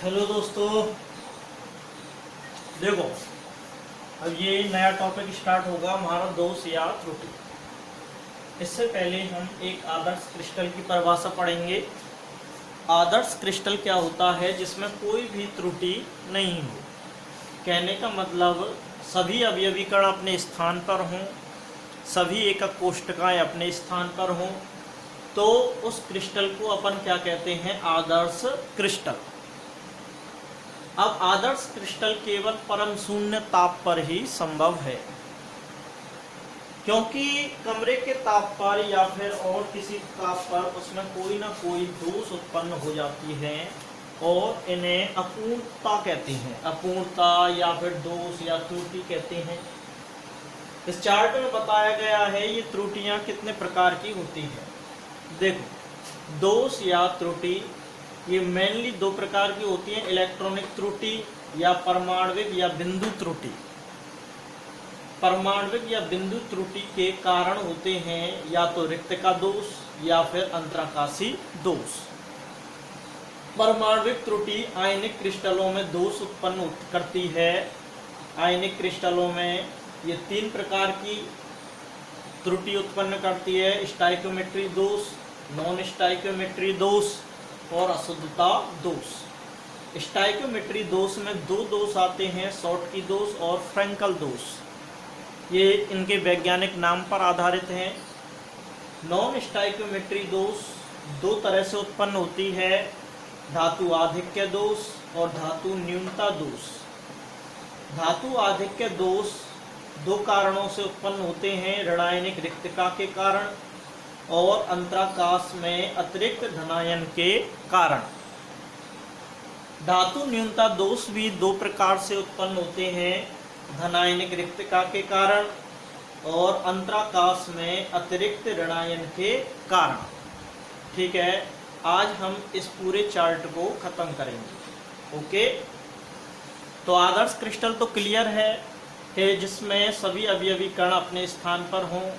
Hello दोस्तों, देखो अब ये नया टॉपिक स्टार्ट होगा हमारा दोष या त्रुटि। इससे पहले हम एक आदर्श क्रिस्टल की परिभाषा पढ़ेंगे। आदर्श क्रिस्टल क्या होता है? जिसमें कोई भी त्रुटि नहीं हो। कहने का मतलब सभी अवयवी कण अपने स्थान पर हों, सभी एकक कोष्ठकाएं अपने स्थान पर हों, तो उस क्रिस्टल को अपन क्या कहते हैं? आदर्श क्रिस्टल। अब आदर्श क्रिस्टल केवल परम शून्य ताप पर ही संभव है, क्योंकि कमरे के ताप पर या फिर और किसी ताप पर उसमें कोई ना कोई दोष उत्पन्न हो जाती है और इन्हें अपूर्णता कहते हैं। अपूर्णता या फिर दोष या त्रुटि कहते हैं। इस चार्ट में बताया गया है ये त्रुटियां कितने प्रकार की होती है। देखो, दोष या त्रुटि ये मेनली दो प्रकार की होती हैं, इलेक्ट्रॉनिक त्रुटि या परमाणविक या बिंदु त्रुटि। परमाणविक या बिंदु त्रुटि के कारण होते हैं या तो रिक्तका दोष या फिर अंतराकाशी दोष। परमाणविक त्रुटि आयनिक क्रिस्टलों में दोष उत्पन्न करती है। आयनिक क्रिस्टलों में ये तीन प्रकार की त्रुटि उत्पन्न करती है: स्टाइकोमेट्री दोष, नॉन स्टाइकोमेट्री दोष और अशुद्धता दोष। स्टाइकोमेट्री दोष में दो दोष आते हैं, शॉर्टकी दोष और फ्रैंकल दोष। ये इनके वैज्ञानिक नाम पर आधारित हैं। नॉन स्टाइकोमेट्री दोष दो तरह से उत्पन्न होती है: धातु आधिक्य दोष और धातु न्यूनता दोष। धातु आधिक्य दोष दो कारणों से उत्पन्न होते हैं: ऋणायनिक रिक्तता के कारण और अंतराकाश में अतिरिक्त धनायन के कारण। धातु न्यूनता दोष भी दो प्रकार से उत्पन्न होते हैं: धनायनिक रिक्तता के कारण और अंतराकाश में अतिरिक्त ऋणायन के कारण। ठीक है, आज हम इस पूरे चार्ट को खत्म करेंगे। ओके, तो आदर्श क्रिस्टल तो क्लियर है कि जिसमें सभी अवयवी कण अपने स्थान पर हों,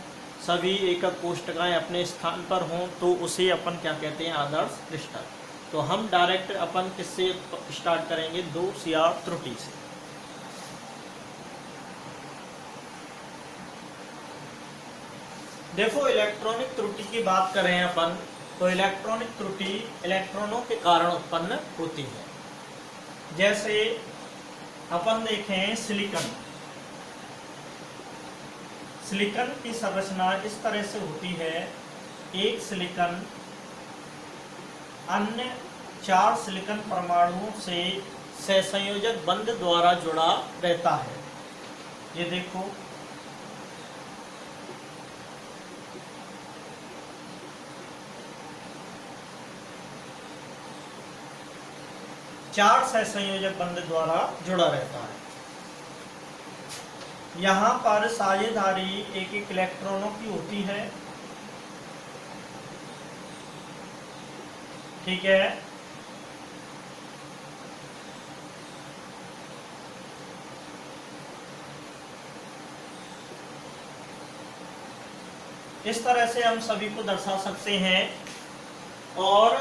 सभी एकक कोष्ठकाएं अपने स्थान पर हों, तो उसे अपन क्या कहते हैं? आदर्श क्रिस्टल। तो हम डायरेक्ट अपन किससे स्टार्ट करेंगे? दोष या त्रुटि से। देखो, इलेक्ट्रॉनिक त्रुटि की बात करें अपन, तो इलेक्ट्रॉनिक त्रुटि इलेक्ट्रॉनों के कारण उत्पन्न होती है। जैसे अपन देखें सिलिकॉन। सिलिकॉन की संरचना इस तरह से होती है: एक सिलिकॉन अन्य 4 सिलिकॉन परमाणुओं से सहसंयोजक बंध द्वारा जुड़ा रहता है। ये देखो, चार सहसंयोजक बंध द्वारा जुड़ा रहता है। यहाँ पर साझेदारी एक एक इलेक्ट्रॉनों की होती है। ठीक है, इस तरह से हम सभी को दर्शा सकते हैं। और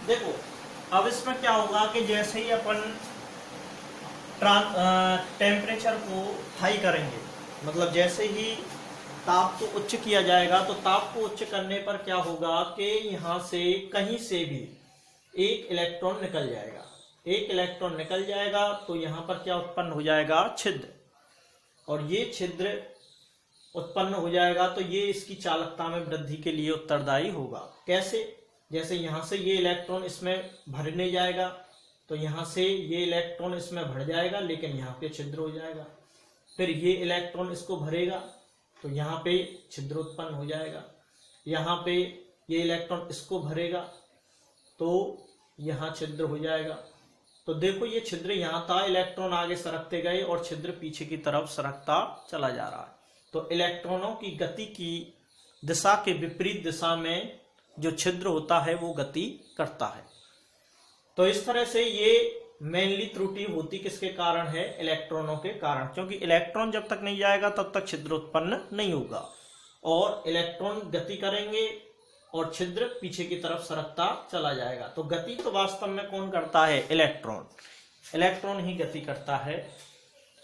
देखो, अब इसमें क्या होगा कि जैसे ही अपन टेम्परेचर को हाई करेंगे, मतलब जैसे ही ताप को उच्च किया जाएगा, तो ताप को उच्च करने पर क्या होगा कि यहाँ से कहीं से भी एक इलेक्ट्रॉन निकल जाएगा। एक इलेक्ट्रॉन निकल जाएगा तो यहाँ पर क्या उत्पन्न हो जाएगा? छिद्र। और ये छिद्र उत्पन्न हो जाएगा तो ये इसकी चालकता में वृद्धि के लिए उत्तरदायी होगा। कैसे? जैसे यहाँ से ये इलेक्ट्रॉन इसमें भरने जाएगा तो यहाँ से ये इलेक्ट्रॉन इसमें भर जाएगा, लेकिन यहाँ पे छिद्र हो जाएगा। फिर ये इलेक्ट्रॉन इसको भरेगा तो यहाँ पे छिद्र उत्पन्न हो जाएगा। यहाँ पे ये इलेक्ट्रॉन इसको भरेगा तो यहाँ छिद्र हो जाएगा। तो देखो, ये छिद्र यहाँ था, इलेक्ट्रॉन आगे सरकते गए और छिद्र पीछे की तरफ सरकता चला जा रहा है। तो इलेक्ट्रॉनों की गति की दिशा के विपरीत दिशा में जो छिद्र होता है वो गति करता है। तो इस तरह से ये मेनली त्रुटि होती किसके कारण है? इलेक्ट्रॉनों के कारण, क्योंकि इलेक्ट्रॉन जब तक नहीं जाएगा तब तक छिद्र उत्पन्न नहीं होगा, और इलेक्ट्रॉन गति करेंगे और छिद्र पीछे की तरफ सरकता चला जाएगा। तो गति तो वास्तव में कौन करता है? इलेक्ट्रॉन। इलेक्ट्रॉन ही गति करता है,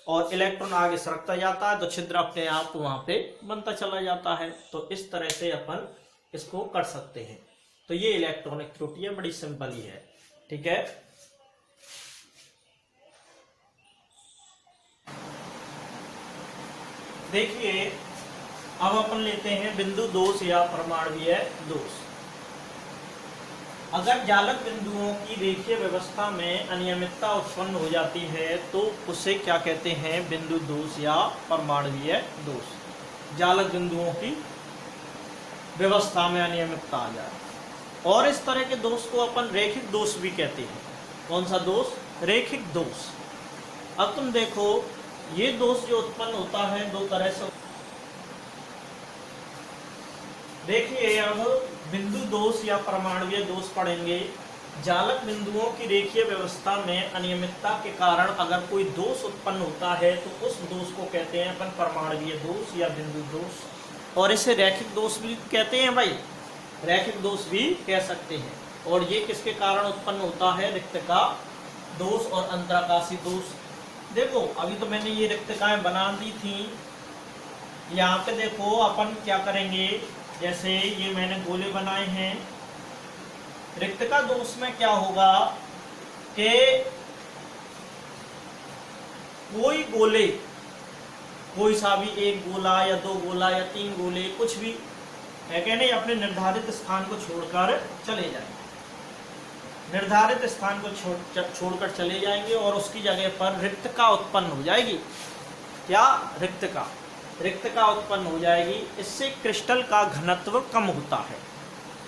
और इलेक्ट्रॉन आगे सरकता जाता है तो छिद्र अपने आप वहां पे बनता चला जाता है। तो इस तरह से अपन इसको कर सकते हैं। तो ये इलेक्ट्रॉनिक त्रुटि है, बड़ी सिंपल ही है। ठीक है, देखिए अब अपन लेते हैं बिंदु दोष या परमाणुीय दोष। अगर जालक बिंदुओं की रेखीय व्यवस्था में अनियमितता उत्पन्न हो जाती है तो उसे क्या कहते हैं? बिंदु दोष या परमाणुीय दोष। जालक बिंदुओं की व्यवस्था में अनियमितता आ जाए, और इस तरह के दोष को अपन रेखिक दोष भी कहते हैं। कौन सा दोष? रेखिक दोष। अब तुम देखो, ये दोष जो उत्पन्न होता है दो तरह से। देखिए अब बिंदु दोष या परमाणुीय दोष पढ़ेंगे। जालक बिंदुओं की रेखीय व्यवस्था में अनियमितता के कारण अगर कोई दोष उत्पन्न होता है तो उस दोष को कहते हैं अपन परमाणुीय दोष या बिंदु दोष, और इसे रैखिक दोष भी कहते हैं भाई, रैखिक दोष भी कह सकते हैं। और ये किसके कारण उत्पन्न होता है? रिक्तका दोष और अंतराकाशी दोष। देखो अभी तो मैंने ये रिक्तकाएं बना दी थी, यहाँ पे देखो अपन क्या करेंगे, जैसे ये मैंने गोले बनाए हैं। रिक्तका दोष में क्या होगा कि कोई गोले, कोई सा भी एक गोला या दो गोला या तीन गोले, कुछ भी है कि नहीं, अपने निर्धारित स्थान को छोड़कर चले जाएंगे। निर्धारित स्थान को छोड़कर चले जाएंगे और उसकी जगह पर रिक्तका उत्पन्न हो जाएगी। क्या? रिक्तका उत्पन्न हो जाएगी। इससे क्रिस्टल का घनत्व कम होता है,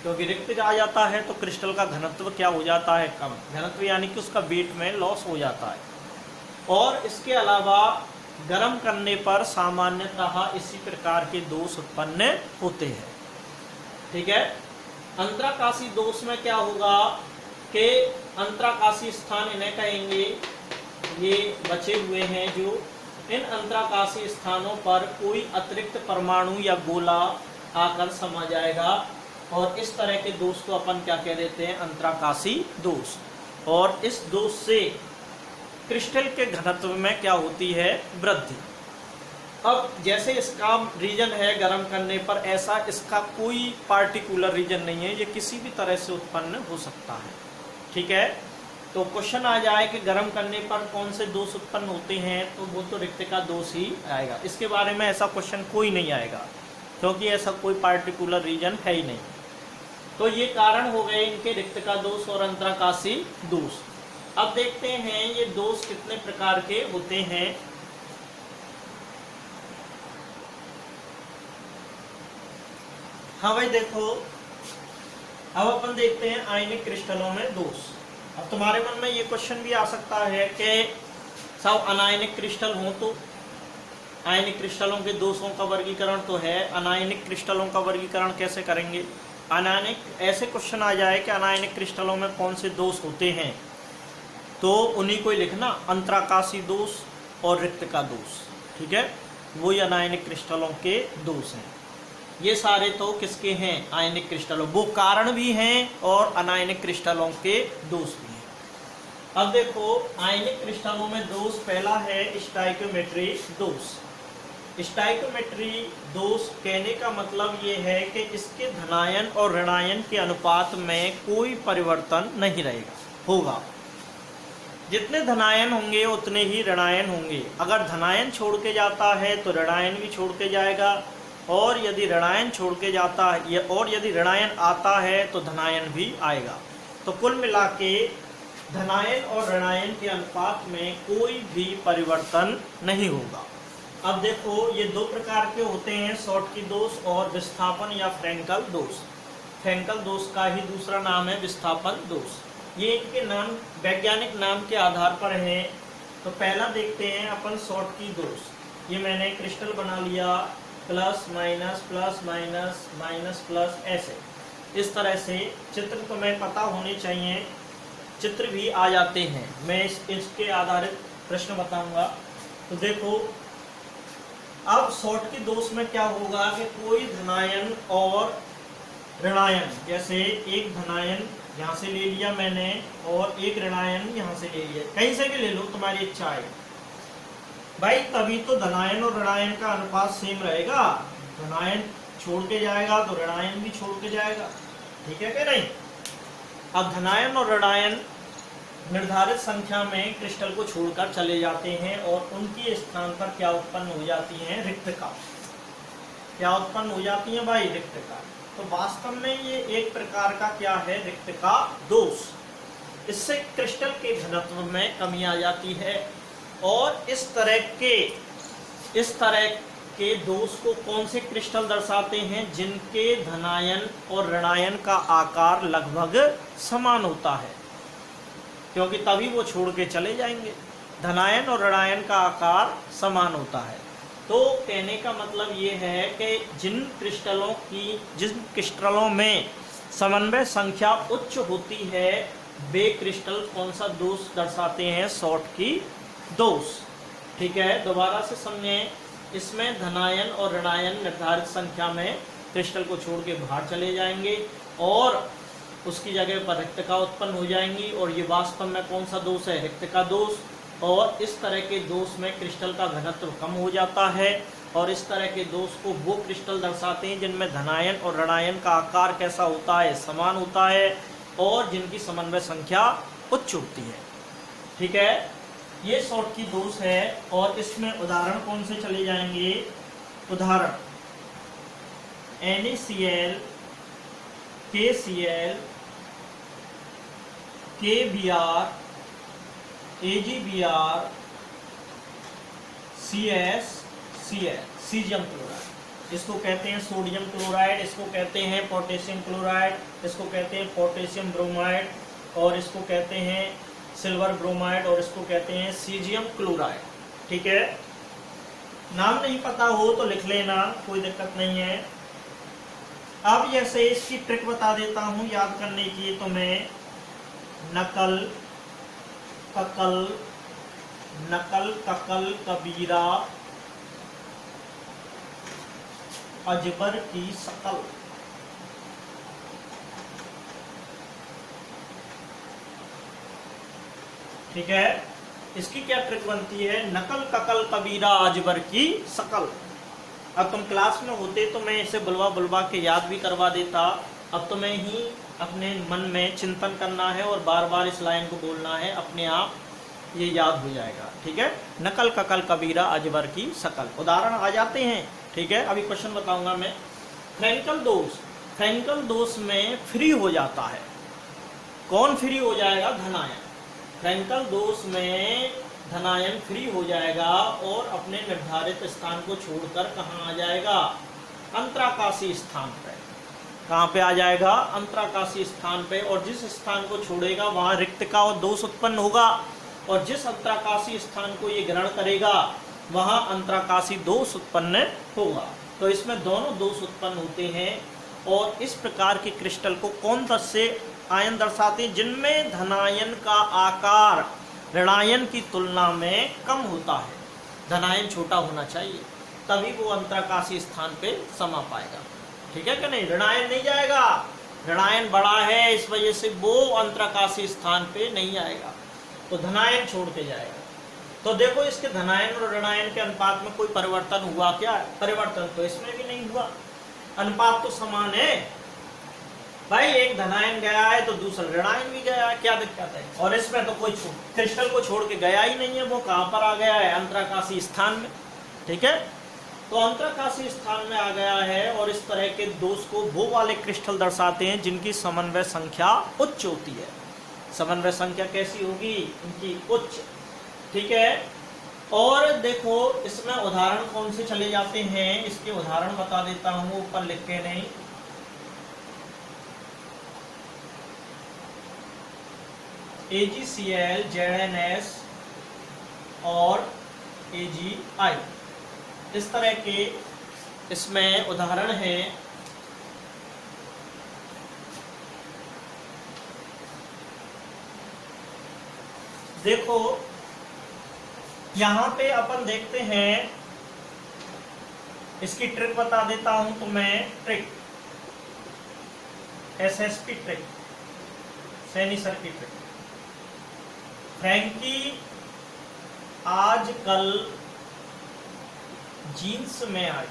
क्योंकि रिक्त आ जाता है तो क्रिस्टल का घनत्व क्या हो जाता है? कम। घनत्व यानी कि उसका वेट में लॉस हो जाता है। और इसके अलावा गर्म करने पर सामान्यतः इसी प्रकार के दोष उत्पन्न होते हैं। ठीक है, अंतराकाशी दोष में क्या होगा कि अंतराकाशी स्थान इन्हें कहेंगे, ये बचे हुए हैं जो, इन अंतराकाशी स्थानों पर कोई अतिरिक्त परमाणु या गोला आकर समा जाएगा, और इस तरह के दोष को अपन क्या कह देते हैं? अंतराकाशी दोष। और इस दोष से क्रिस्टल के घनत्व में क्या होती है? वृद्धि। अब जैसे इसका रीजन है गर्म करने पर, ऐसा इसका कोई पार्टिकुलर रीजन नहीं है, ये किसी भी तरह से उत्पन्न हो सकता है। ठीक है, तो क्वेश्चन आ जाए कि गर्म करने पर कौन से दोष उत्पन्न होते हैं, तो वो तो रिक्तका दोष ही आएगा। इसके बारे में ऐसा क्वेश्चन कोई नहीं आएगा, क्योंकि ऐसा कोई पार्टिकुलर रीजन है ही नहीं। तो ये कारण हो गए इनके, रिक्तका दोष और अंतराकाशी दोष। अब देखते हैं ये दोष कितने प्रकार के होते हैं। हाँ भाई देखो, अब अपन देखते हैं आयनिक क्रिस्टलों में दोष। अब तुम्हारे मन में ये क्वेश्चन भी आ सकता है कि सब अनायनिक क्रिस्टल हों तो आयनिक क्रिस्टलों के दोषों का वर्गीकरण तो है, अनायनिक क्रिस्टलों का वर्गीकरण कैसे करेंगे? अनायनिक, ऐसे क्वेश्चन आ जाए कि अनायनिक क्रिस्टलों में कौन से दोष होते हैं, तो उन्हीं को ही लिखना, अंतराकाशी दोष और रिक्तका दोष। ठीक है, वही अनायनिक क्रिस्टलों के दोष हैं। ये सारे तो किसके हैं? आयनिक क्रिस्टलों, वो कारण भी हैं और अनायनिक क्रिस्टलों के दोष भी हैं। अब देखो आयनिक क्रिस्टलों में दोष पहला है स्टाइकियोमेट्री दोष। स्टाइकियोमेट्री दोष कहने का मतलब ये है कि इसके धनायन और ऋणायन के अनुपात में कोई परिवर्तन नहीं होगा। जितने धनायन होंगे उतने ही ऋणायन होंगे। अगर धनायन छोड़ के जाता है तो ऋणायन भी छोड़ के जाएगा, और यदि ऋणायन छोड़ के जाता है और यदि ऋणायन आता है तो धनायन भी आएगा। तो कुल मिला के धनायन और ऋणायन के अनुपात में कोई भी परिवर्तन नहीं होगा। अब देखो ये दो प्रकार के होते हैं, शॉटकी दोष और विस्थापन या फ्रैंकल दोष। फ्रैंकल दोष का ही दूसरा नाम है विस्थापन दोष। ये इनके नाम वैज्ञानिक नाम के आधार पर है। तो पहला देखते हैं अपन शॉटकी दोष। ये मैंने क्रिस्टल बना लिया, plus minus plus minus minus plus, ऐसे इस तरह से चित्र तुम्हें पता होने चाहिए। चित्र भी आ जाते हैं। मैं इसके आधारित प्रश्न बताऊंगा। तो देखो, अब शॉर्ट की दोष में क्या होगा कि कोई धनायन और ऋणायन, जैसे एक धनायन यहाँ से ले लिया मैंने और एक ऋणायन यहाँ से ले लिया, कहीं से भी ले लो, तुम्हारी इच्छा है भाई, तभी तो धनायन और ऋणायन का अनुपात सेम रहेगा। धनायन छोड़ के जाएगा तो ऋणायन भी छोड़ के जाएगा, ठीक है क्या नहीं। अब धनायन और ऋणायन निर्धारित संख्या में क्रिस्टल को छोड़कर चले जाते हैं और उनके स्थान पर क्या उत्पन्न हो जाती है, रिक्तका। क्या उत्पन्न हो जाती है भाई, रिक्तका। तो वास्तव में ये एक प्रकार का क्या है, रिक्तका दोष। इससे क्रिस्टल के घनत्व में कमी आ जाती है और इस तरह के दोष को कौन से क्रिस्टल दर्शाते हैं, जिनके धनायन और ऋणायन का आकार लगभग समान होता है, क्योंकि तभी वो छोड़ के चले जाएंगे। धनायन और ऋणायन का आकार समान होता है। तो कहने का मतलब ये है कि जिन क्रिस्टलों में समन्वय संख्या उच्च होती है, वे क्रिस्टल कौन सा दोष दर्शाते हैं, शॉर्ट की दोष। ठीक है, दोबारा से समझें। इसमें धनायन और ऋणायन निर्धारित संख्या में क्रिस्टल को छोड़ के बाहर चले जाएंगे और उसकी जगह पर रिक्तका उत्पन्न हो जाएंगी, और ये वास्तव में कौन सा दोष है, रिक्तका दोष। और इस तरह के दोष में क्रिस्टल का घनत्व कम हो जाता है, और इस तरह के दोष को वो क्रिस्टल दर्शाते हैं जिनमें धनायन और ऋणायन का आकार कैसा होता है, समान होता है, और जिनकी समन्वय संख्या उच्च होती है। ठीक है, ये शॉर्ट की दोष है। और इसमें उदाहरण कौन से चले जाएंगे, उदाहरण NaCl, KCl, KBr, AgBr, CS, Cl, caesium chloride. इसको कहते हैं सोडियम क्लोराइड, इसको कहते हैं पोटेशियम क्लोराइड, इसको कहते हैं पोटेशियम ब्रोमाइड, और इसको कहते हैं सिल्वर ब्रोमाइड, और इसको कहते हैं सीजियम क्लोराइड। ठीक है, नाम नहीं पता हो तो लिख लेना, कोई दिक्कत नहीं है। अब जैसे इसकी ट्रिक बता देता हूं याद करने की, तो मैं नकल ककल कबीरा अजबर की शकल। ठीक है, इसकी क्या ट्रिक बनती है, नकल ककल कबीरा अजबर की शकल। अब तुम क्लास में होते तो मैं इसे बुलवा के याद भी करवा देता। अब तुम्हें ही अपने मन में चिंतन करना है और बार बार इस लाइन को बोलना है, अपने आप ये याद हो जाएगा। ठीक है, नकल ककल कबीरा अजबर की शकल। उदाहरण आ जाते हैं। ठीक है, अभी क्वेश्चन बताऊंगा मैं। फ्रैंकल दोष में फ्री हो जाता है, कौन फ्री हो जाएगा, धनायन। फ्रैंकल दोष में धनायन फ्री हो जाएगा और अपने निर्धारित स्थान को छोड़कर कहाँ आ जाएगा, अंतराकाशी स्थान पे। कहाँ पे आ जाएगा, अंतराकाशी स्थान पे। और जिस स्थान को छोड़ेगा वहां रिक्तका और दोष उत्पन्न होगा, और जिस अंतराकाशी स्थान को ये ग्रहण करेगा वहां अंतराकाशी दोष उत्पन्न होगा। तो इसमें दोनों दोष उत्पन्न होते हैं। और इस प्रकार के क्रिस्टल को कौन से आयन दर्शाते हैं, जिनमें धनायन का आकार ऋणायन की तुलना में कम होता है। धनायन छोटा होना चाहिए, तभी वो अंतराकाशी स्थान पे समा पाएगा। ठीक है कि नहीं, ऋणायन नहीं जाएगा, ऋणायन बड़ा है इस वजह से वो अंतराकाशी स्थान पे नहीं आएगा, तो धनायन छोड़ के जाएगा। तो देखो, इसके धनायन और ऋणायन के अनुपात में कोई परिवर्तन हुआ क्या, परिवर्तन तो इसमें भी नहीं हुआ, अनुपात तो समान है भाई। एक धनायन गया है तो दूसरा ऋणायन भी गया है, क्या दिक्कत है। और इसमें तो कोई क्रिस्टल को छोड़ के गया ही नहीं है, वो कहां पर आ गया है, अंतराकाशी स्थान में। ठीक है, तो अंतराकाशी स्थान में आ गया है। और इस तरह के दोष को वो वाले क्रिस्टल दर्शाते हैं जिनकी समन्वय संख्या उच्च होती है। समन्वय संख्या कैसी होगी, इनकी उच्च। ठीक है, और देखो इसमें उदाहरण कौन से चले जाते हैं, इसके उदाहरण बता देता हूं, ऊपर लिख के नहीं। AgCl, ZnS और AgI, इस तरह के इसमें उदाहरण हैं। देखो यहां पे अपन देखते हैं, इसकी ट्रिक बता देता हूं तो मैं, trick SSP trick, Saini sir की ट्रिक। फ्रैंकी आजकल जीन्स में आई,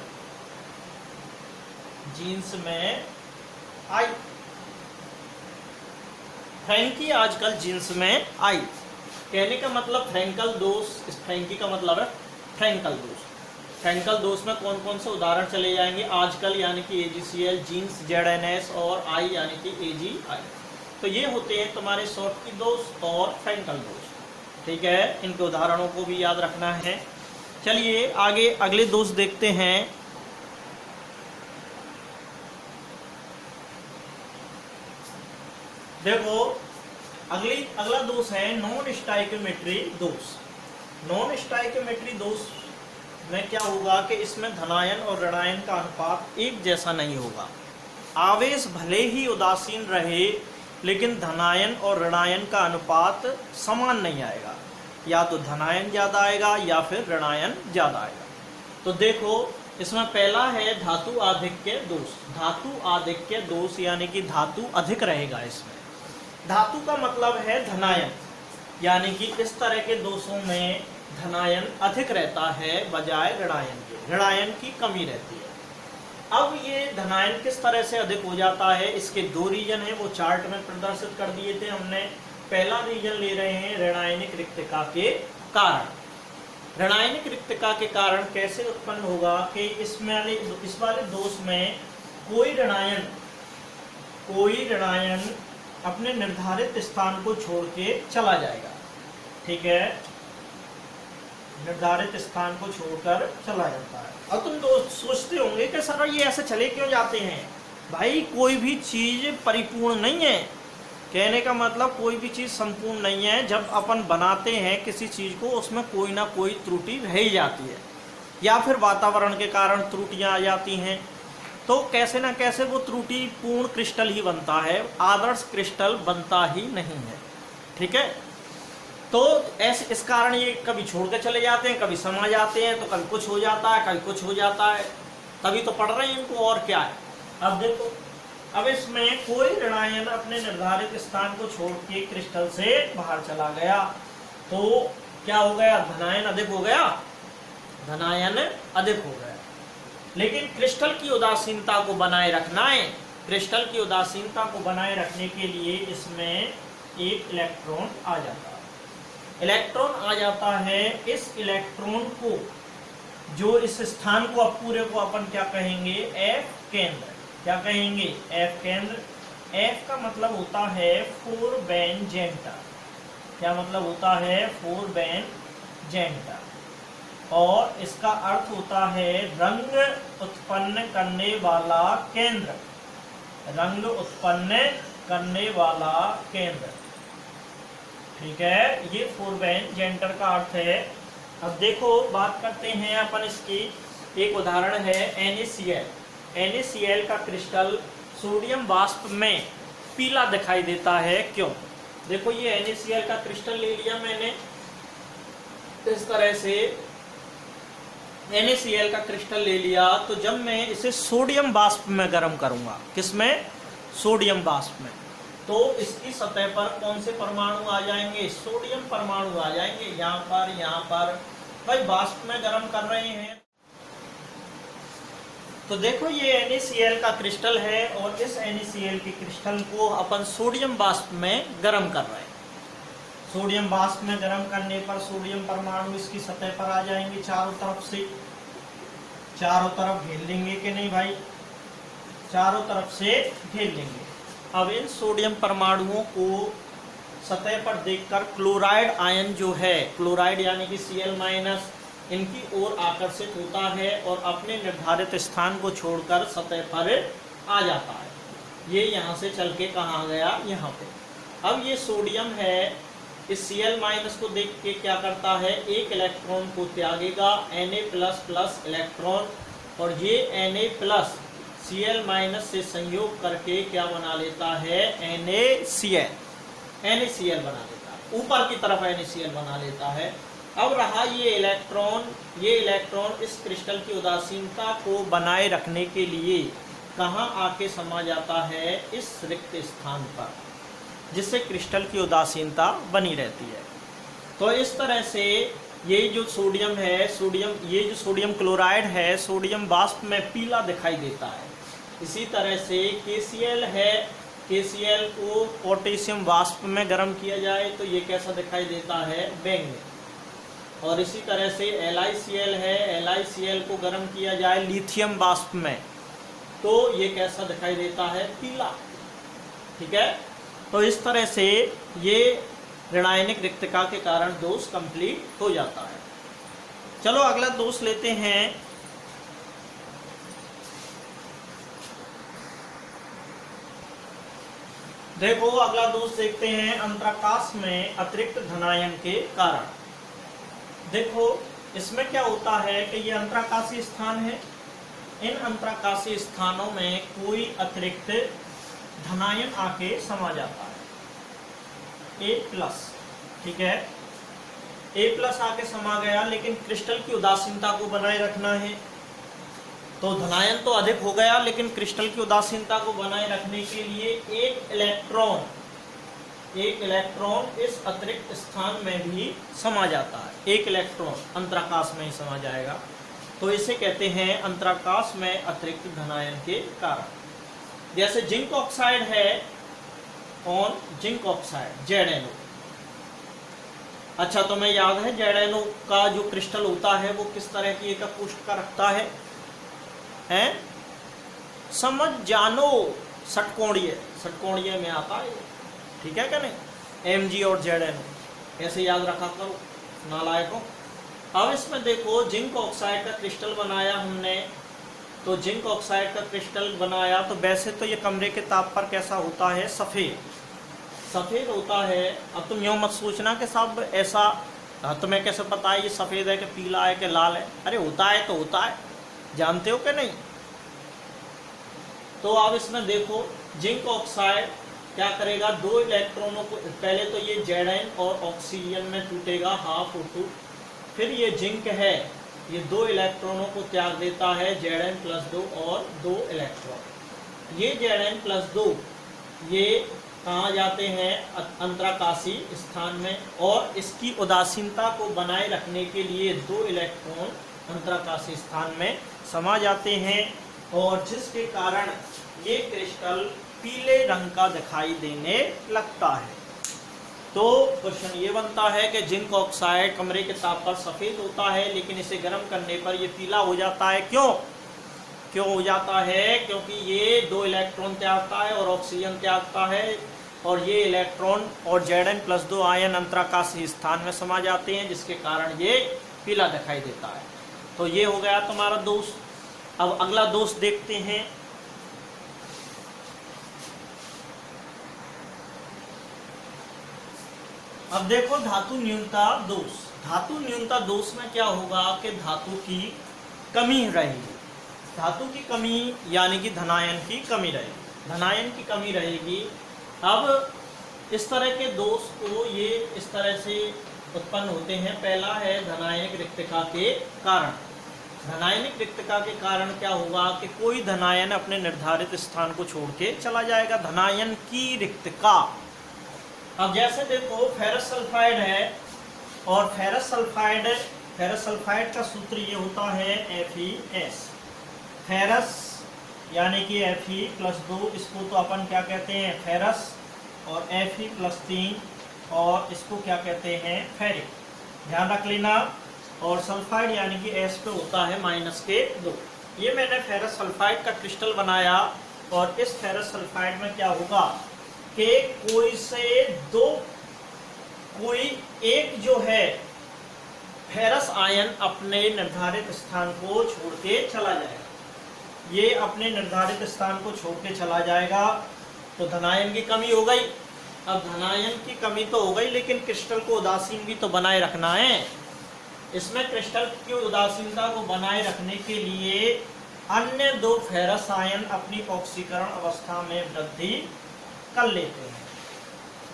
जीन्स में आई, फ्रैंकी आजकल जीन्स में आई। कहने का मतलब फ्रैंकल दोष, इस फ्रैंकी का मतलब है फ्रैंकल दोष। फ्रैंकल दोष में कौन कौन से उदाहरण चले जाएंगे, आजकल यानी कि AGCL, जीन्स ZNS, और आई यानी कि AGI। तो ये होते हैं तुम्हारे शॉर्टकी दोष और फ्रैंकल दोष। ठीक है, इनके उदाहरणों को भी याद रखना है। चलिए आगे अगले दोष देखते हैं। देखो अगला दोष है नॉन स्टाइकोमेट्री दोष। नॉन स्टाइकोमेट्री दोष में क्या होगा कि इसमें धनायन और ऋणायन का अनुपात एक जैसा नहीं होगा। आवेश भले ही उदासीन रहे लेकिन धनायन और ऋणायन का अनुपात समान नहीं आएगा, या तो धनायन ज्यादा आएगा या फिर ऋणायन ज्यादा आएगा। तो देखो इसमें पहला है धातु आधिक्य दोष। धातु आधिक्य दोष यानी कि धातु अधिक रहेगा इसमें। धातु का मतलब है धनायन, यानी कि इस तरह के दोषों में धनायन अधिक रहता है बजाय ऋणायन के, ऋणायन की कमी रहती है। अब ये धनायन किस तरह से अधिक हो जाता है, इसके दो रीजन है, वो चार्ट में प्रदर्शित कर दिए थे हमने। पहला रीजन ले रहे हैं ऋणायनिक रिक्तता के कारण। ऋणायनिक रिक्तता के कारण कैसे उत्पन्न होगा कि इस वाले दोष में कोई ऋणायन अपने निर्धारित स्थान को छोड़ के चला जाएगा। ठीक है, निर्धारित स्थान को छोड़कर चला जाता है। अब तुम दोस्त सोचते होंगे कि सर ये ऐसे चले क्यों जाते हैं। भाई कोई भी चीज परिपूर्ण नहीं है, कहने का मतलब कोई भी चीज संपूर्ण नहीं है। जब अपन बनाते हैं किसी चीज को, उसमें कोई ना कोई त्रुटि रह ही जाती है, या फिर वातावरण के कारण त्रुटियां आ जाती हैं। तो कैसे ना कैसे वो त्रुटि पूर्ण क्रिस्टल ही बनता है, आदर्श क्रिस्टल बनता ही नहीं है। ठीक है, तो ऐसे इस कारण ये कभी छोड़ के चले जाते हैं, कभी समा जाते हैं, तो कभी कुछ हो जाता है, कभी कुछ हो जाता है। तभी तो पढ़ रहे हैं इनको, और क्या है। अब देखो, अब इसमें कोई ऋणायन अपने निर्धारित स्थान को छोड़ के क्रिस्टल से बाहर चला गया तो क्या हो गया, धनायन अधिक हो गया, धनायन अधिक हो गया। लेकिन क्रिस्टल की उदासीनता को बनाए रखना है, क्रिस्टल की उदासीनता को बनाए रखने के लिए इसमें एक इलेक्ट्रॉन आ जाता है। इलेक्ट्रॉन आ जाता है, इस इलेक्ट्रॉन को, जो इस स्थान को, अब पूरे को अपन क्या कहेंगे, F केंद्र। क्या कहेंगे, F केंद्र। F का मतलब होता है 4 बैन जेंटर। क्या मतलब होता है, 4 बैन जेंटर। और इसका अर्थ होता है रंग उत्पन्न करने वाला केंद्र, रंग उत्पन्न करने वाला केंद्र। ठीक है, ये 4 बैन जेंटर का अर्थ है। अब देखो बात करते हैं अपन इसकी, एक उदाहरण है NaCl। NaCl का क्रिस्टल सोडियम वाष्प में पीला दिखाई देता है, क्यों। देखो ये NaCl का क्रिस्टल ले लिया मैंने, इस तरह से NaCl का क्रिस्टल ले लिया। तो जब मैं इसे सोडियम वाष्प में गर्म करूंगा, किसमें, सोडियम वाष्प में, तो इसकी सतह पर कौन से परमाणु आ जाएंगे, सोडियम परमाणु आ जाएंगे। यहाँ पर भाई वाष्प में गर्म कर रहे हैं। तो देखो ये NaCl का क्रिस्टल है और इस NaCl के क्रिस्टल को अपन सोडियम वाष्प में गर्म कर रहे हैं। सोडियम वाष्प में गर्म करने पर सोडियम परमाणु इसकी सतह पर आ जाएंगे, चारों तरफ से, चारों तरफ घेर लेंगे कि नहीं भाई, चारों तरफ से घेर लेंगे। अब इन सोडियम परमाणुओं को सतह पर देखकर क्लोराइड आयन जो है, क्लोराइड यानी कि Cl-, इनकी ओर आकर्षित होता है और अपने निर्धारित स्थान को छोड़कर सतह पर आ जाता है। ये यहाँ से चल के कहाँ गया, यहाँ पे। अब ये सोडियम है, इस Cl- को देख के क्या करता है, एक इलेक्ट्रॉन को त्यागेगा, Na++ इलेक्ट्रॉन, और ये Na+ Cl- से संयोग करके क्या बना लेता है, NaCl बना लेता है। ऊपर की तरफ NaCl बना लेता है। अब रहा ये इलेक्ट्रॉन इस क्रिस्टल की उदासीनता को बनाए रखने के लिए कहाँ आके समा जाता है, इस रिक्त स्थान पर, जिससे क्रिस्टल की उदासीनता बनी रहती है। तो इस तरह से ये जो सोडियम है, ये जो सोडियम क्लोराइड है, सोडियम वाष्प में पीला दिखाई देता है। इसी तरह से KCl है, KCl को पोटेशियम वाष्प में गर्म किया जाए तो ये कैसा दिखाई देता है, बैंगनी। और इसी तरह से LiCl है, LiCl को गर्म किया जाए लिथियम वाष्प में तो ये कैसा दिखाई देता है, पीला। ठीक है, तो इस तरह से ये ऋणायनिक रिक्तता के कारण दोष कंप्लीट हो जाता है। चलो अगला दोष लेते हैं। देखो अगला दोष देखते हैं, अंतराकाश में अतिरिक्त धनायन के कारण। देखो इसमें क्या होता है कि ये अंतराकाशीय स्थान है, इन अंतराकाशीय स्थानों में कोई अतिरिक्त धनायन आके समा जाता है, A+, ठीक है, A+ आके समा गया, लेकिन क्रिस्टल की उदासीनता को बनाए रखना है। तो धनायन तो अधिक हो गया, लेकिन क्रिस्टल की उदासीनता को बनाए रखने के लिए एक इलेक्ट्रॉन इस अतिरिक्त स्थान में भी समा जाता है। एक इलेक्ट्रॉन अंतराकाश में ही समा जाएगा, तो इसे कहते हैं अंतराकाश में अतिरिक्त धनायन के कारण। जैसे जिंक ऑक्साइड है, कौन, जिंक ऑक्साइड, ZnO। अच्छा, तुम्हें याद है ZnO का जो क्रिस्टल होता है वो किस तरह की एक पुष्ट का रखता है, हैं? समझ जानो, षटकोणीय में आता है, ठीक है क्या नहीं, Mg और ZnO ऐसे याद रखा करो नालायकों। अब इसमें देखो जिंक ऑक्साइड का क्रिस्टल बनाया हमने, तो जिंक ऑक्साइड का क्रिस्टल बनाया तो वैसे तो ये कमरे के ताप पर कैसा होता है, सफेद होता है। अब तुम यूँ मत सोचना कि सब ऐसा, तुम्हें कैसे पता है ये सफेद है कि पीला है कि लाल है, अरे होता है तो होता है, जानते हो कि नहीं। तो अब इसमें देखो जिंक ऑक्साइड क्या करेगा, दो इलेक्ट्रॉनों को, पहले तो ये Zn और ऑक्सीजन में टूटेगा ½ फिर ये जिंक है, ये 2 इलेक्ट्रॉनों को त्याग देता है, Zn+2 और 2 इलेक्ट्रॉन। ये Zn+2 ये कहाँ जाते हैं, अंतराकाशी स्थान में, और इसकी उदासीनता को बनाए रखने के लिए 2 इलेक्ट्रॉन अंतराकाशी स्थान में समा जाते हैं, और जिसके कारण ये क्रिस्टल पीले रंग का दिखाई देने लगता है। तो क्वेश्चन ये बनता है कि जिंक ऑक्साइड कमरे के ताप पर सफेद होता है, लेकिन इसे गर्म करने पर ये पीला हो जाता है। क्यों हो जाता है, क्योंकि ये 2 इलेक्ट्रॉन त्यागता है और ऑक्सीजन त्यागता है, और ये इलेक्ट्रॉन और Zn+2 आयन अंतराकाशी स्थान में समा जाते हैं, जिसके कारण ये पीला दिखाई देता है। तो ये हो गया तुम्हारा दोष। अब अगला दोष देखते हैं। अब देखो धातु न्यूनता दोष। धातु न्यूनता दोष में क्या होगा कि धातु की कमी रहेगी, धातु की कमी यानी कि धनायन की कमी रहेगी, धनायन की कमी रहेगी। अब इस तरह के दोष को ये इस तरह से उत्पन्न होते हैं। पहला है धनायनिक रिक्तता के कारण। धनायनिक रिक्तता के कारण क्या होगा कि कोई धनायन अपने निर्धारित स्थान को छोड़ के चला जाएगा, धनायन की रिक्तता। अब जैसे देखो फेरस सल्फाइड है, और फेरस सल्फाइड का सूत्र ये होता है FeS। फेरस यानी कि Fe+2, इसको तो अपन क्या कहते हैं, फेरस, और Fe+3, और इसको क्या कहते हैं, फेरिक, ध्यान रख लेना। और सल्फाइड यानी कि S पे होता है -2। ये मैंने फेरस सल्फाइड का क्रिस्टल बनाया, और इस फेरस सल्फाइड में क्या होगा कि कोई एक जो है फेरस आयन अपने निर्धारित स्थान को छोड़ के चला जाएगा। ये अपने निर्धारित स्थान को छोड़ के चला जाएगा, तो धनायन की कमी हो गई। अब धनायन की कमी तो हो गई, लेकिन क्रिस्टल को उदासीन भी तो बनाए रखना है। इसमें क्रिस्टल की उदासीनता को बनाए रखने के लिए अन्य 2 फेरस आयन अपनी ऑक्सीकरण अवस्था में वृद्धि कर लेते हैं।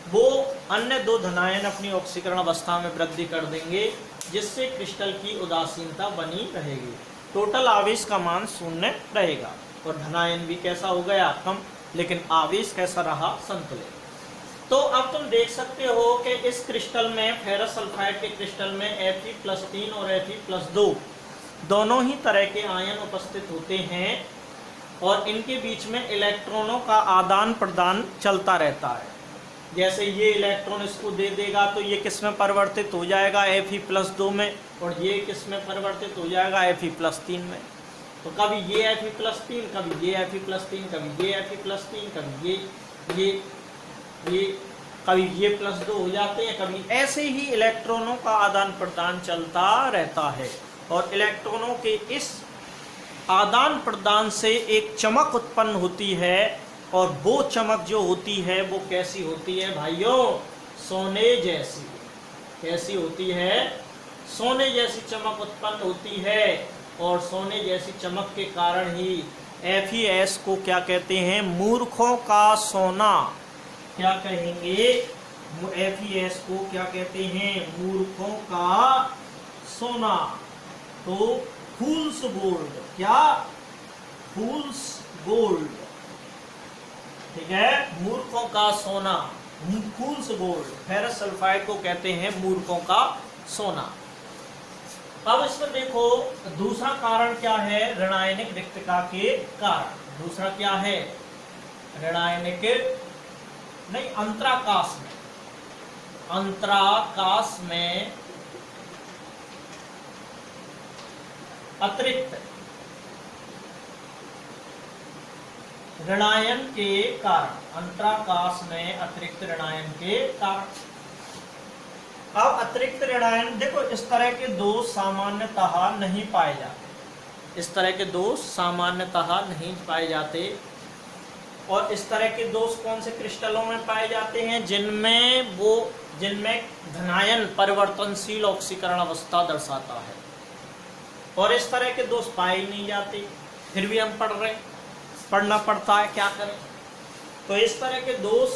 वो अन्य दो धनायन अपनी ऑक्सीकरण अवस्था में वृद्धि कर देंगे, जिससे क्रिस्टल की उदासीनता बनी रहेगी। टोटल आवेश का मान 0 रहेगा और धनायन भी कैसा हो गया, कम, लेकिन आवेश कैसा रहा, संतुलित। तो अब तुम देख सकते हो कि इस क्रिस्टल में, फेरस सल्फाइड के क्रिस्टल में Fe+3 और Fe+2 दोनों ही तरह के आयन उपस्थित होते हैं और इनके बीच में इलेक्ट्रॉनों का आदान प्रदान चलता रहता है। जैसे ये इलेक्ट्रॉन इसको दे देगा तो ये किस में परिवर्तित हो जाएगा, Fe+2 में, और ये किस में परिवर्तित हो जाएगा, Fe+3 में। तो कभी ये Fe+3, कभी ये Fe+3, कभी ये Fe+3, कभी ये कभी ये +2 हो जाते हैं, कभी ऐसे ही इलेक्ट्रॉनों का आदान प्रदान चलता रहता है। और इलेक्ट्रॉनों के इस आदान प्रदान से एक चमक उत्पन्न होती है, और वो चमक जो होती है वो कैसी होती है भाइयों, सोने जैसी। कैसी होती है, सोने जैसी चमक उत्पन्न होती है। और सोने जैसी चमक के कारण ही FeS को क्या कहते हैं, मूर्खों का सोना। क्या कहेंगे, FeS को क्या कहते हैं, मूर्खों का सोना। तो फूल्स गोल्ड, क्या, फूल्स गोल्ड, ठीक है, मूर्खों का सोना, फूल्स गोल्ड। फेरस सल्फाइड को कहते हैं मूर्खों का सोना। अब इसमें देखो दूसरा कारण क्या है, ऋणायनिक रिक्तता के कारण। दूसरा क्या है, ऋणायनिक नहीं, अंतराकाश में, अंतराकाश में अतिरिक्त ऋणायन के कारण, अंतराकाश में अतिरिक्त ऋणायन के कारण। अब अतिरिक्त ऋणायन देखो, इस तरह के दोष सामान्यतः नहीं पाए जाते, इस तरह के दोष सामान्यतः नहीं पाए जाते। और इस तरह के दोष कौन से क्रिस्टलों में पाए जाते हैं, जिनमें धनायन परिवर्तनशील ऑक्सीकरण अवस्था दर्शाता है। और इस तरह के दोष पाए ही नहीं जाते, फिर भी हम पढ़ना पड़ता है, क्या करें। तो इस तरह के दोष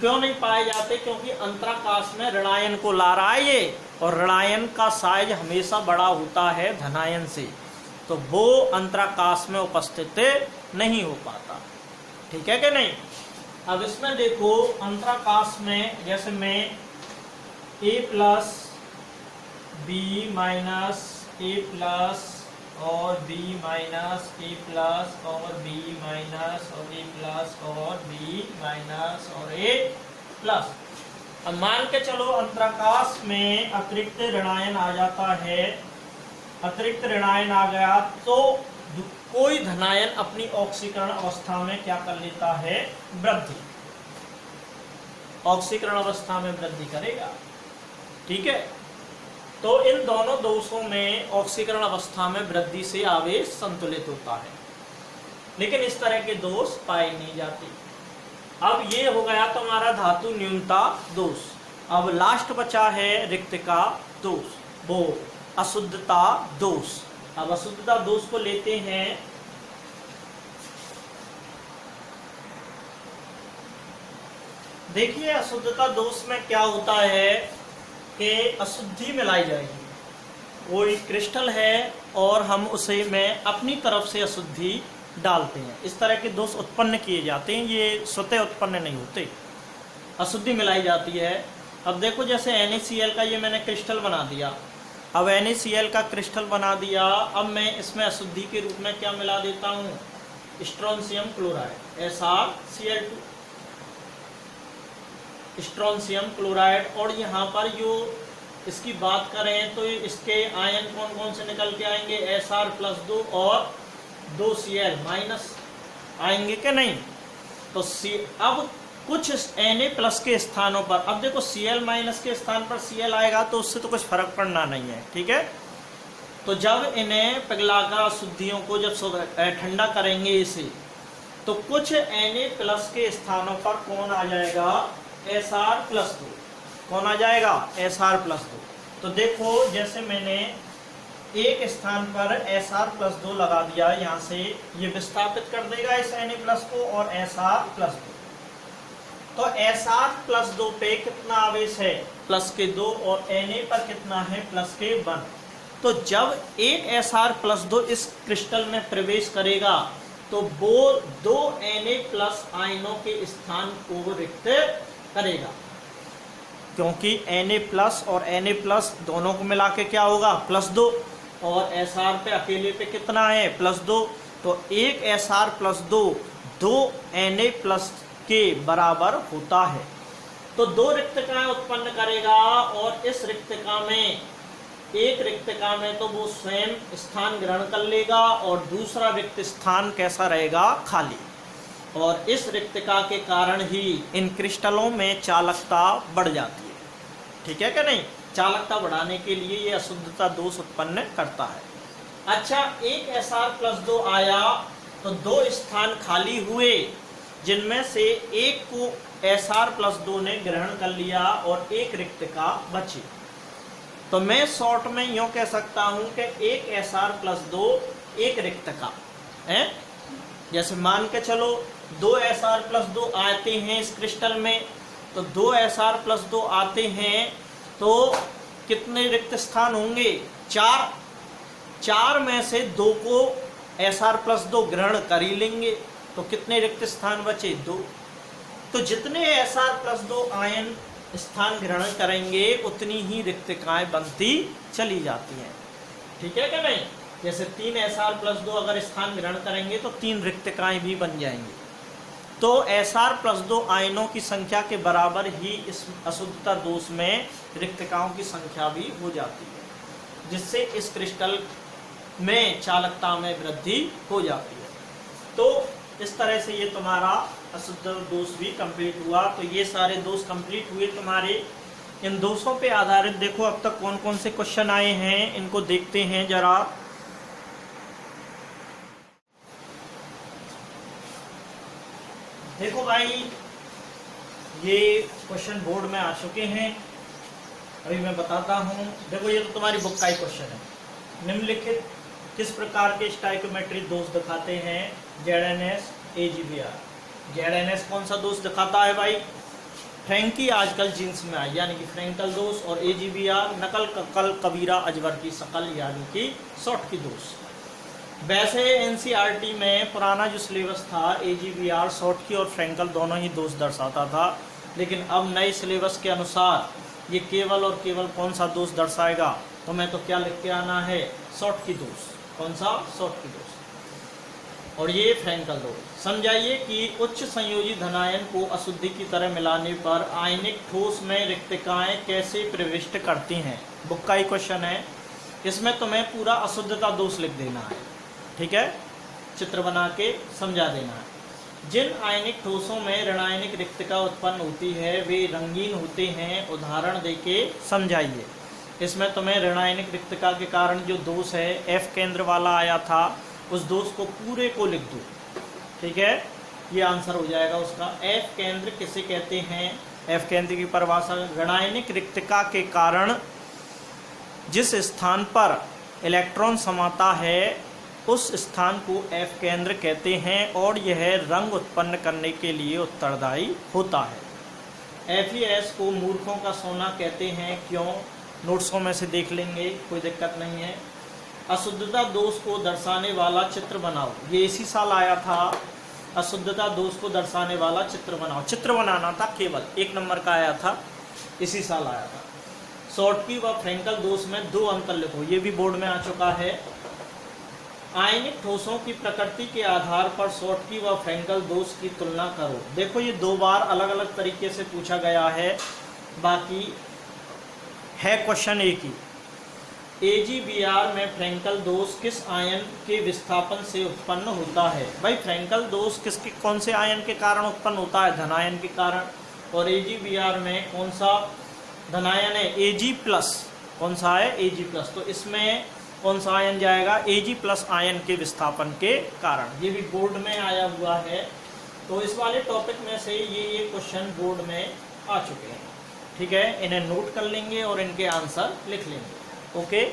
क्यों नहीं पाए जाते, क्योंकि अंतराकाश में ऋणायन को ला रहा है ये, और ऋणायन का साइज हमेशा बड़ा होता है धनायन से, तो वो अंतराकाश में उपस्थित नहीं हो पाता। ठीक है कि नहीं। अब इसमें देखो अंतराकाश में, जैसे मैं A+, B- A+ और B- A+ और B- और A+ और B- और A+। अब मान के चलो अंतराकाश में अतिरिक्त ऋणायन आ जाता है, अतिरिक्त ऋणायन आ गया तो कोई धनायन अपनी ऑक्सीकरण अवस्था में क्या कर लेता है, वृद्धि, ऑक्सीकरण अवस्था में वृद्धि करेगा। ठीक है, तो इन दोनों दोषों में ऑक्सीकरण अवस्था में वृद्धि से आवेश संतुलित होता है, लेकिन इस तरह के दोष पाए नहीं जाते। अब ये हो गया तुम्हारा धातु न्यूनता दोष। अब लास्ट बचा है रिक्तता दोष, वो अशुद्धता दोष। अब अशुद्धता दोष को लेते हैं। देखिए अशुद्धता दोष में क्या होता है कि अशुद्धि मिलाई जाएगी, कोई क्रिस्टल है और हम उसे में अपनी तरफ से अशुद्धि डालते हैं, इस तरह के दोष उत्पन्न किए जाते हैं, ये स्वतः उत्पन्न नहीं होते, अशुद्धि मिलाई जाती है। अब देखो जैसे NaCl का ये मैंने क्रिस्टल बना दिया, अब NaCl का क्रिस्टल बना दिया, अब मैं इसमें अशुद्धि के रूप में क्या मिला देता हूँ, strontium chloride, SrCl2, strontium chloride. और यहाँ पर जो इसकी बात करें तो इसके आयन कौन कौन से निकल के आएंगे, Sr+2 और 2Cl- आएंगे कि नहीं। तो अब कुछ Na+ के स्थानों पर, अब देखो Cl- के स्थान पर Cl आएगा तो उससे तो कुछ फर्क पड़ना नहीं है। ठीक है, तो जब इन्हें पिघलाकर अशुद्धियों को जब ठंडा करेंगे इसे, तो कुछ Na+ के स्थानों पर कौन आ जाएगा, Sr+2। कौन आ जाएगा, Sr+2। तो देखो जैसे मैंने एक स्थान पर Sr+2 लगा दिया, यहाँ से ये विस्थापित कर देगा इस Na+ को और Sr+2। तो Sr प्लस 2 पे कितना आवेश है, प्लस के 2, और Na पर कितना है, प्लस के 1। तो जब एक Sr प्लस 2 इस क्रिस्टल में प्रवेश करेगा तो वो 2 Na प्लस आयनों के स्थान को रिक्त करेगा, क्योंकि Na प्लस और Na प्लस दोनों को मिला के क्या होगा, प्लस 2, और Sr पे अकेले पे कितना है, प्लस 2। तो एक Sr प्लस 2 2 Na प्लस के बराबर होता है। तो 2 रिक्तकाएं उत्पन्न करेगा, और इस रिक्तका में एक रिक्तका में तो वो स्वयं स्थान ग्रहण कर लेगा, और दूसरा रिक्त स्थान कैसा रहेगा, खाली। और इस रिक्तका के कारण ही इन क्रिस्टलों में चालकता बढ़ जाती है। ठीक है कि नहीं, चालकता बढ़ाने के लिए ये अशुद्धता दोष उत्पन्न करता है। अच्छा, एक Sr प्लस 2 आया तो 2 स्थान खाली हुए, जिनमें से एक को Sr प्लस 2 ने ग्रहण कर लिया और एक रिक्तका बची। तो मैं शॉर्ट में यूं कह सकता हूं कि एक Sr प्लस 2 एक रिक्तका है। जैसे मान के चलो 2 Sr प्लस 2 आते हैं इस क्रिस्टल में, तो 2 Sr प्लस 2 आते हैं तो कितने रिक्त स्थान होंगे, 4। 4 में से 2 को Sr प्लस 2 ग्रहण कर ही लेंगे, तो कितने रिक्त स्थान बचे, 2। तो जितने Sr प्लस 2 आयन स्थान ग्रहण करेंगे उतनी ही रिक्तकाएं बनती चली जाती हैं। ठीक है कि नहीं, जैसे 3 Sr प्लस 2 अगर स्थान ग्रहण करेंगे तो 3 रिक्तकाएं भी बन जाएंगी। तो Sr प्लस 2 आयनों की संख्या के बराबर ही इस अशुद्धता दोष में रिक्तकाओं की संख्या भी हो जाती है, जिससे इस क्रिस्टल में चालकता में वृद्धि हो जाती है। तो इस तरह से ये तुम्हारा अशुद्ध दोष भी कंप्लीट हुआ। तो ये सारे दोष कंप्लीट हुए तुम्हारे। इन दोषों पे आधारित देखो अब तक कौन कौन से क्वेश्चन आए हैं, इनको देखते हैं जरा। देखो भाई, ये क्वेश्चन बोर्ड में आ चुके हैं, अभी मैं बताता हूँ। देखो ये तो तुम्हारी बुक का ही क्वेश्चन है। निम्नलिखित किस प्रकार के स्टाइकोमेट्रिक दोष दिखाते हैं, ZNS AGBR। ZNS कौन सा दोष दिखाता है भाई, फ्रैंकी आजकल जीन्स में आई, यानी कि फ्रैंकल दोष, और AGBR नकल कल कबीरा अजवर की शकल, यानी कि शॉर्ट की दोष। वैसे NCERT में पुराना जो सिलेबस था AGBR शॉर्ट की और फ्रैंकल दोनों ही दोष दर्शाता था, लेकिन अब नए सिलेबस के अनुसार ये केवल और केवल कौन सा दोष दर्शाएगा, तो मैं तो क्या लिख के आना है, शॉर्ट की दोष। कौन सा, शॉर्ट की दोष, और ये फ्रैंकल दोष। समझाइए कि उच्च संयोजी धनायन को अशुद्धि की तरह मिलाने पर आयनिक ठोस में रिक्तकाएं कैसे प्रविष्ट करती हैं। बुक का ही क्वेश्चन है, इसमें तुम्हें पूरा अशुद्धता दोष लिख देना है। ठीक है, चित्र बना के समझा देना है। जिन आयनिक ठोसों में ऋणायनिक रिक्तका उत्पन्न होती है वे रंगीन होते हैं, उदाहरण देके समझाइए। इसमें तुम्हें ऋणायनिक रिक्तका के कारण जो दोष है F केंद्र वाला आया था, उस दोष को पूरे को लिख दो। ठीक है, ये आंसर हो जाएगा उसका। F केंद्र किसे कहते हैं, F केंद्र की परिभाषा, ऋणायनिक रिक्तका के कारण जिस स्थान पर इलेक्ट्रॉन समाता है उस स्थान को F केंद्र कहते हैं, और यह रंग उत्पन्न करने के लिए उत्तरदायी होता है। FeS को मूर्खों का सोना कहते हैं, क्यों, नोट्सों में से देख लेंगे, कोई दिक्कत नहीं है। अशुद्धता दोष को दर्शाने वाला चित्र बनाओ, ये इसी साल आया था। अशुद्धता दोष को दर्शाने वाला चित्र बनाओ, चित्र बनाना था, केवल 1 नंबर का आया था, इसी साल आया था। शॉर्टकी व फ्रैंकल दोष में 2 अंतर लिखो, ये भी बोर्ड में आ चुका है। आयनिक ठोसों की प्रकृति के आधार पर शॉर्टकी व फ्रैंकल दोष की तुलना करो। देखो ये 2 बार अलग अलग तरीके से पूछा गया है, बाकी है क्वेश्चन एक ही। AGBR में फ्रैंकल दोष किस आयन के विस्थापन से उत्पन्न होता है। भाई फ्रैंकल दोष किसके, कौन से आयन के कारण उत्पन्न होता है, धनायन के कारण। और AGBR में कौन सा धनायन है, Ag+, कौन सा है, Ag+। तो इसमें कौन सा आयन जाएगा, Ag+ आयन के विस्थापन के कारण। ये भी बोर्ड में आया हुआ है, तो इस वाले टॉपिक में से ये क्वेश्चन बोर्ड में आ चुके हैं। ठीक है, इन्हें नोट कर लेंगे और इनके आंसर लिख लेंगे। ओके।